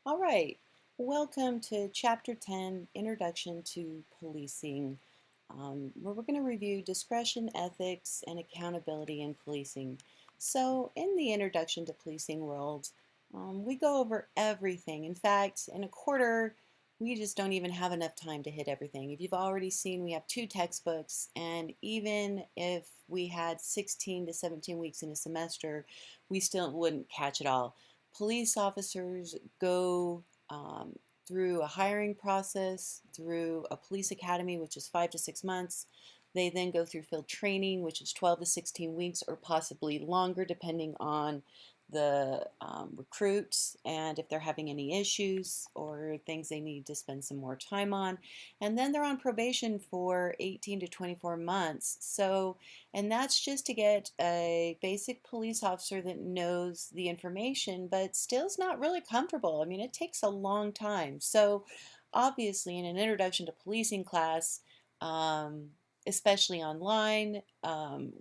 All right, welcome to Chapter 10, Introduction to Policing, where we're going to review discretion, ethics, and accountability in policing. So, in the Introduction to Policing world, we go over everything. In fact, in a quarter, we just don't even have enough time to hit everything. If you've already seen, we have 2 textbooks, and even if we had 16 to 17 weeks in a semester, we still wouldn't catch it all. Police officers go through a hiring process, through a police academy, which is 5 to 6 months. They then go through field training, which is 12 to 16 weeks or possibly longer, depending on the recruits and if they're having any issues or things they need to spend some more time on. And then they're on probation for 18 to 24 months. So, and that's just to get a basic police officer that knows the information, but still is not really comfortable. I mean, it takes a long time. So, obviously, in an introduction to policing class, um, especially online,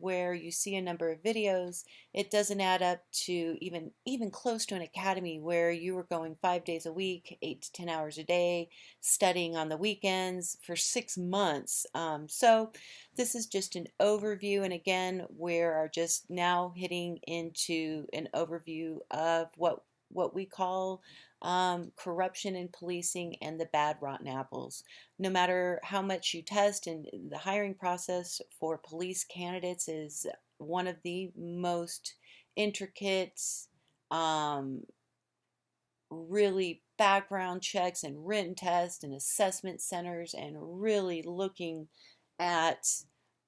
where you see a number of videos, it doesn't add up to even close to an academy where you were going 5 days a week, 8 to 10 hours a day, studying on the weekends for 6 months. So this is just an overview, and again, we are just now hitting into an overview of what we call corruption in policing and the bad rotten apples. No matter how much you test, and the hiring process for police candidates is one of the most intricate, um, really background checks and written tests and assessment centers, and really looking at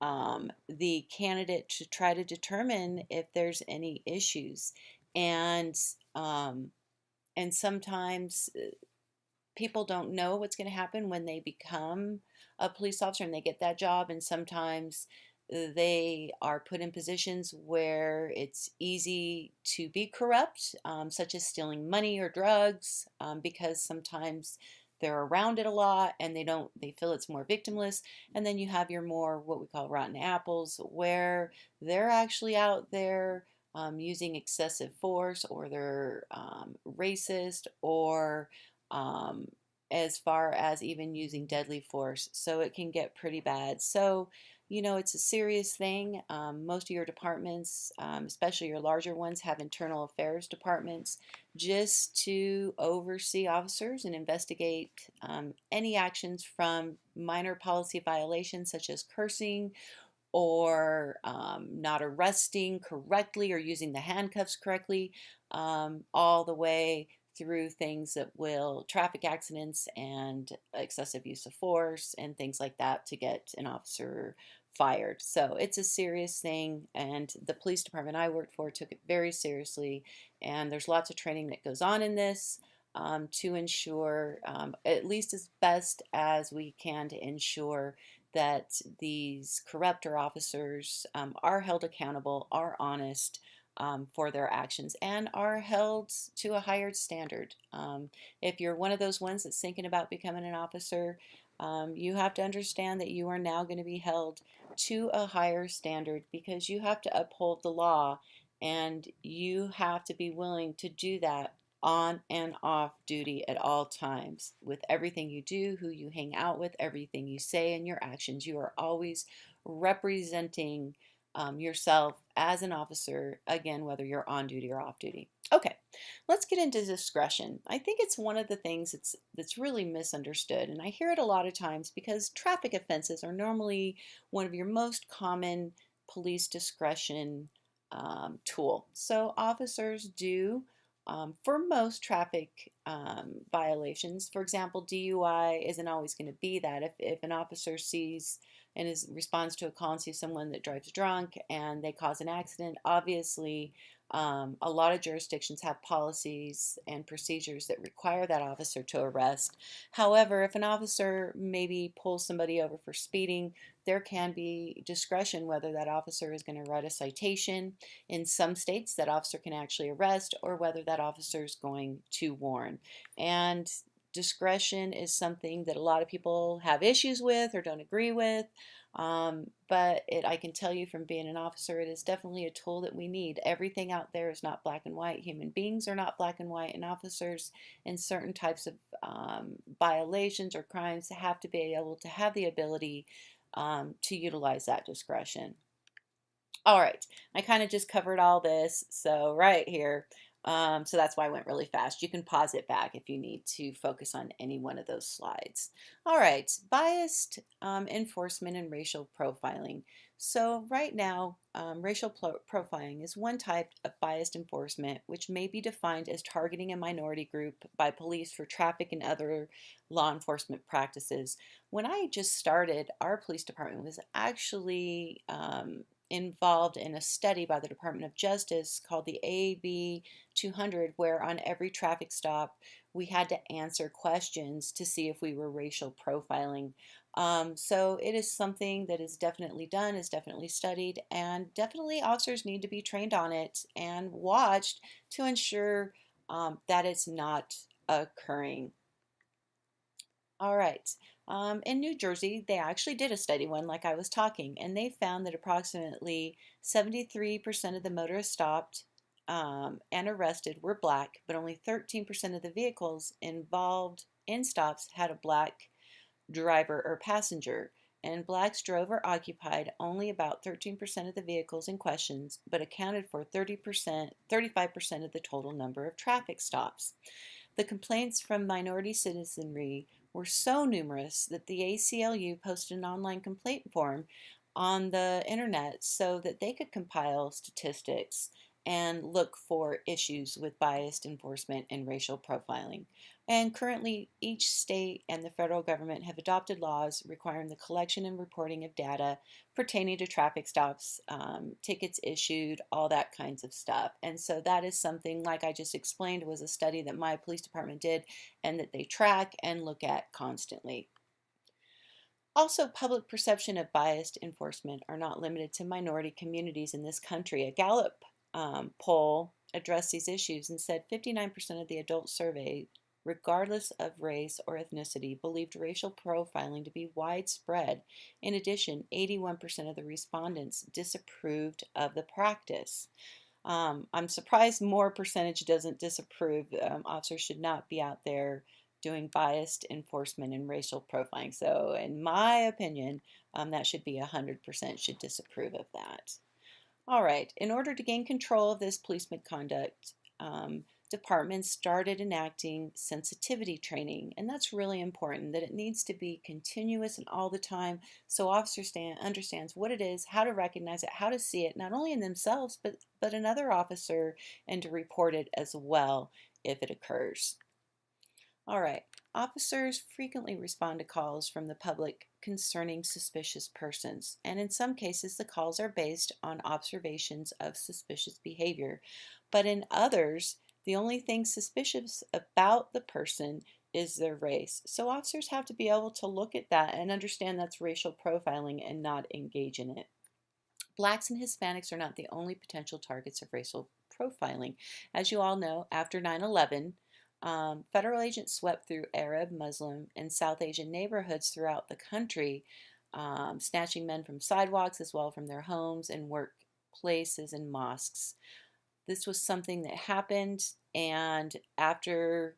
the candidate to try to determine if there's any issues. And um, and sometimes people don't know what's going to happen when they become a police officer and they get that job, and sometimes they are put in positions where it's easy to be corrupt, such as stealing money or drugs, because sometimes they're around it a lot and they feel it's more victimless. And then you have your more what we call rotten apples, where they're actually out there using excessive force, or they're racist, or um, as far as even using deadly force. So it can get pretty bad. So, it's a serious thing. Most of your departments, especially your larger ones, have internal affairs departments just to oversee officers and investigate any actions from minor policy violations such as cursing, or not arresting correctly or using the handcuffs correctly, all the way through things that will traffic accidents and excessive use of force and things like that to get an officer fired. So it's a serious thing, and the police department I worked for took it very seriously, and there's lots of training that goes on in this. To ensure, at least as best as we can, to ensure that these corrupter officers are held accountable, are honest for their actions, and are held to a higher standard. If you're one of those ones that's thinking about becoming an officer, you have to understand that you are now going to be held to a higher standard, because you have to uphold the law, and you have to be willing to do that on and off duty at all times. With everything you do, who you hang out with, everything you say, and your actions, you are always representing yourself as an officer, again, whether you're on duty or off duty. Okay, let's get into discretion. I think it's one of the things that's really misunderstood, and I hear it a lot of times because traffic offenses are normally one of your most common police discretion tool. So officers do, for most traffic violations. For example, DUI isn't always going to be that. If an officer sees and responds to a call and sees someone that drives drunk and they cause an accident, obviously a lot of jurisdictions have policies and procedures that require that officer to arrest. However, if an officer maybe pulls somebody over for speeding, there can be discretion whether that officer is going to write a citation. In some states, that officer can actually arrest, or whether that officer is going to warn. And discretion is something that a lot of people have issues with or don't agree with. But I can tell you from being an officer, it is definitely a tool that we need. Everything out there is not black and white. Human beings are not black and white, and officers in certain types of violations or crimes have to be able to have the ability to utilize that discretion. All right, I kind of just covered all this, so right here. So that's why I went really fast. You can pause it back if you need to focus on any one of those slides. All right, biased enforcement and racial profiling. So right now, racial profiling is one type of biased enforcement which may be defined as targeting a minority group by police for traffic and other law enforcement practices. When I just started, our police department was actually involved in a study by the Department of Justice called the AB 200, where on every traffic stop we had to answer questions to see if we were racial profiling. So it is something that is definitely done, is definitely studied, and definitely officers need to be trained on it and watched to ensure that it's not occurring. All right. In New Jersey, they actually did a study one like I was talking, and they found that approximately 73% of the motorists stopped and arrested were black, but only 13% of the vehicles involved in stops had a black driver or passenger. And blacks drove or occupied only about 13% of the vehicles in questions, but accounted for 30%, 35% of the total number of traffic stops. The complaints from minority citizenry were so numerous that the ACLU posted an online complaint form on the internet so that they could compile statistics and look for issues with biased enforcement and racial profiling. And currently, each state and the federal government have adopted laws requiring the collection and reporting of data pertaining to traffic stops, tickets issued, all that kinds of stuff. And so that is something, like I just explained, was a study that my police department did and that they track and look at constantly. Also, public perception of biased enforcement are not limited to minority communities in this country. A Gallup poll addressed these issues and said 59% of the adults surveyed, regardless of race or ethnicity, believed racial profiling to be widespread. In addition, 81% of the respondents disapproved of the practice. I'm surprised more percentage doesn't disapprove. Officers should not be out there doing biased enforcement and racial profiling. So, in my opinion, that should be 100% should disapprove of that. All right, in order to gain control of this policeman conduct, departments started enacting sensitivity training, and that's really important that it needs to be continuous and all the time so officers understands what it is, how to recognize it, how to see it, not only in themselves but another officer, and to report it as well if it occurs. All right. Officers frequently respond to calls from the public concerning suspicious persons, and in some cases, the calls are based on observations of suspicious behavior. But in others, the only thing suspicious about the person is their race. So officers have to be able to look at that and understand that's racial profiling and not engage in it. Blacks and Hispanics are not the only potential targets of racial profiling. As you all know, after 9/11, federal agents swept through Arab, Muslim, and South Asian neighborhoods throughout the country, snatching men from sidewalks as well from their homes and workplaces and mosques. This was something that happened, and after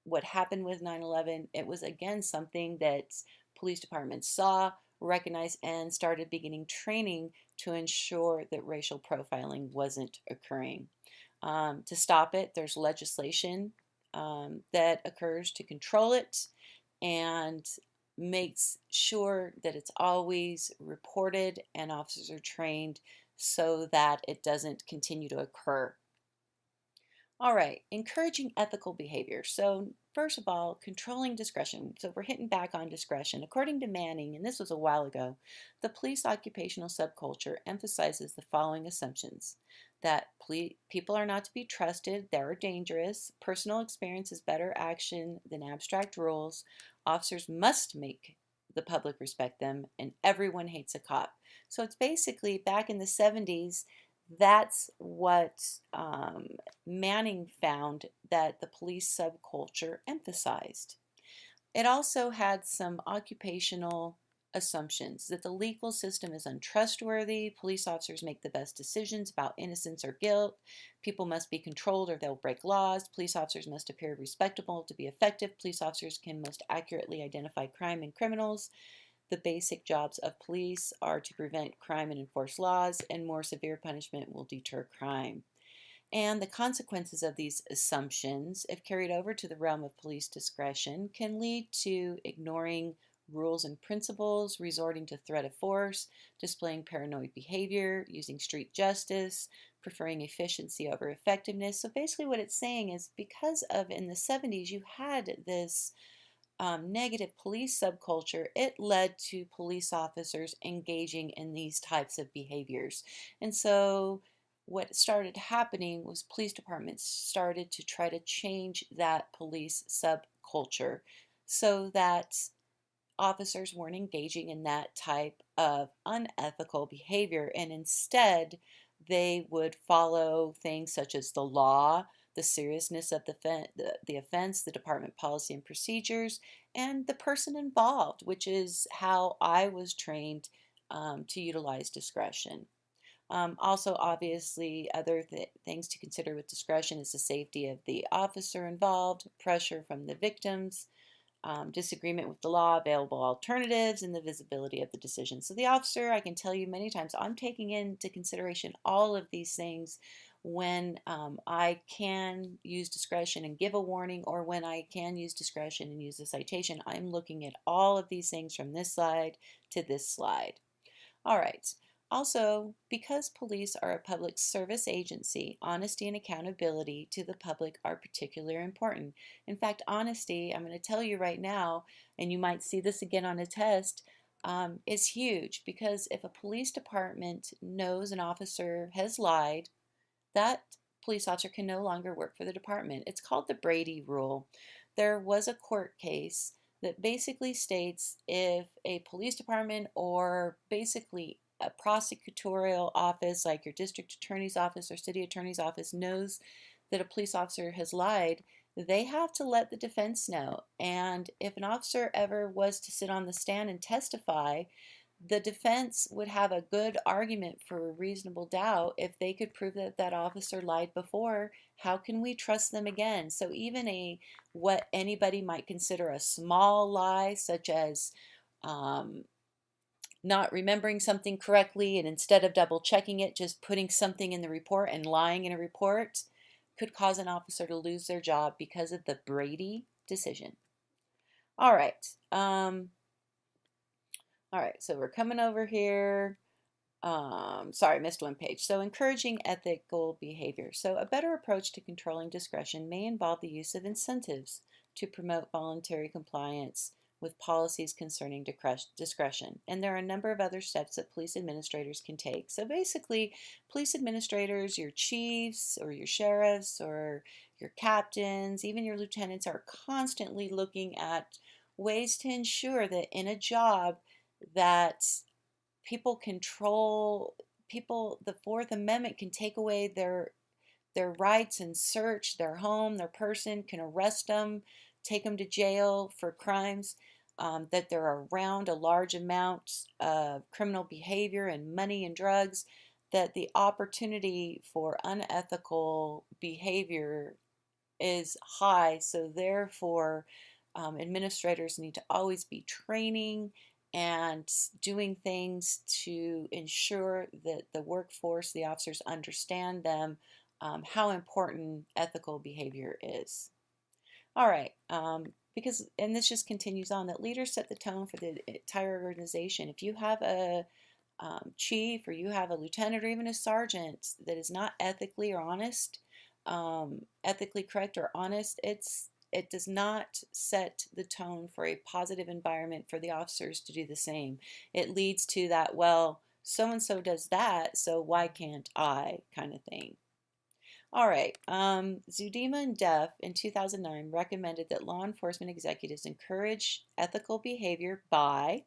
what happened with 9/11, it was again something that police departments saw, recognized, and started beginning training to ensure that racial profiling wasn't occurring. To stop it, there's legislation that occurs to control it and makes sure that it's always reported and officers are trained so that it doesn't continue to occur. All right, encouraging ethical behavior. So, first of all, controlling discretion. So, we're hitting back on discretion. According to Manning, and this was a while ago, the police occupational subculture emphasizes the following assumptions: that people are not to be trusted, they're dangerous, personal experience is better action than abstract rules, officers must make the public respect them, and everyone hates a cop. So, it's basically back in the 70s. That's what Manning found that the police subculture emphasized. It also had some occupational assumptions that the legal system is untrustworthy, police officers make the best decisions about innocence or guilt, people must be controlled or they'll break laws, police officers must appear respectable to be effective, police officers can most accurately identify crime and criminals, the basic jobs of police are to prevent crime and enforce laws, and more severe punishment will deter crime. And the consequences of these assumptions, if carried over to the realm of police discretion, can lead to ignoring rules and principles, resorting to threat of force, displaying paranoid behavior, using street justice, preferring efficiency over effectiveness. So basically what it's saying is because of in the 70s you had this negative police subculture, it led to police officers engaging in these types of behaviors. And so what started happening was police departments started to try to change that police subculture so that officers weren't engaging in that type of unethical behavior, and instead they would follow things such as the law, the seriousness of the offense, the department policy and procedures, and the person involved, which is how I was trained to utilize discretion. Also, obviously, other things to consider with discretion is the safety of the officer involved, pressure from the victims, disagreement with the law, available alternatives, and the visibility of the decision. So the officer, I can tell you many times, I'm taking into consideration all of these things when I can use discretion and give a warning, or when I can use discretion and use a citation. I'm looking at all of these things from this slide to this slide. All right. Also, because police are a public service agency, honesty and accountability to the public are particularly important. In fact, honesty, I'm going to tell you right now, and you might see this again on a test, is huge, because if a police department knows an officer has lied, that police officer can no longer work for the department. It's called the Brady Rule. There was a court case that basically states if a police department or basically a prosecutorial office like your district attorney's office or city attorney's office knows that a police officer has lied, they have to let the defense know. And if an officer ever was to sit on the stand and testify, the defense would have a good argument for a reasonable doubt if they could prove that that officer lied before. How can we trust them again? So even what anybody might consider a small lie, such as not remembering something correctly, and instead of double checking it, just putting something in the report and lying in a report, could cause an officer to lose their job because of the Brady decision. All right. All right, so we're coming over here. Sorry, missed one page. So encouraging ethical behavior. So a better approach to controlling discretion may involve the use of incentives to promote voluntary compliance with policies concerning discretion. And there are a number of other steps that police administrators can take. So basically, police administrators, your chiefs or your sheriffs or your captains, even your lieutenants, are constantly looking at ways to ensure that in a job that the Fourth Amendment can take away their rights and search their home, their person, can arrest them, take them to jail for crimes, that they're around a large amount of criminal behavior and money and drugs, that the opportunity for unethical behavior is high. So therefore, administrators need to always be training and doing things to ensure that the workforce, the officers, understand them, how important ethical behavior is. All right, because, and this just continues on, that leaders set the tone for the entire organization. If you have a chief, or you have a lieutenant, or even a sergeant that is not ethically or honest, ethically correct or honest, it does not set the tone for a positive environment for the officers to do the same. It leads to that, well, so-and-so does that, so why can't I, kind of thing. All right, Zudima and Duff in 2009 recommended that law enforcement executives encourage ethical behavior by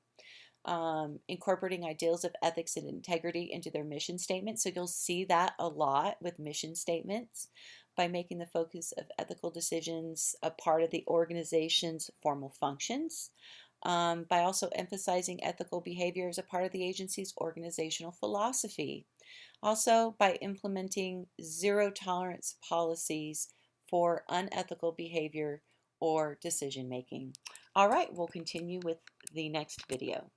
incorporating ideals of ethics and integrity into their mission statement. So you'll see that a lot with mission statements, by making the focus of ethical decisions a part of the organization's formal functions, by also emphasizing ethical behavior as a part of the agency's organizational philosophy. Also, by implementing zero tolerance policies for unethical behavior or decision making. All right, we'll continue with the next video.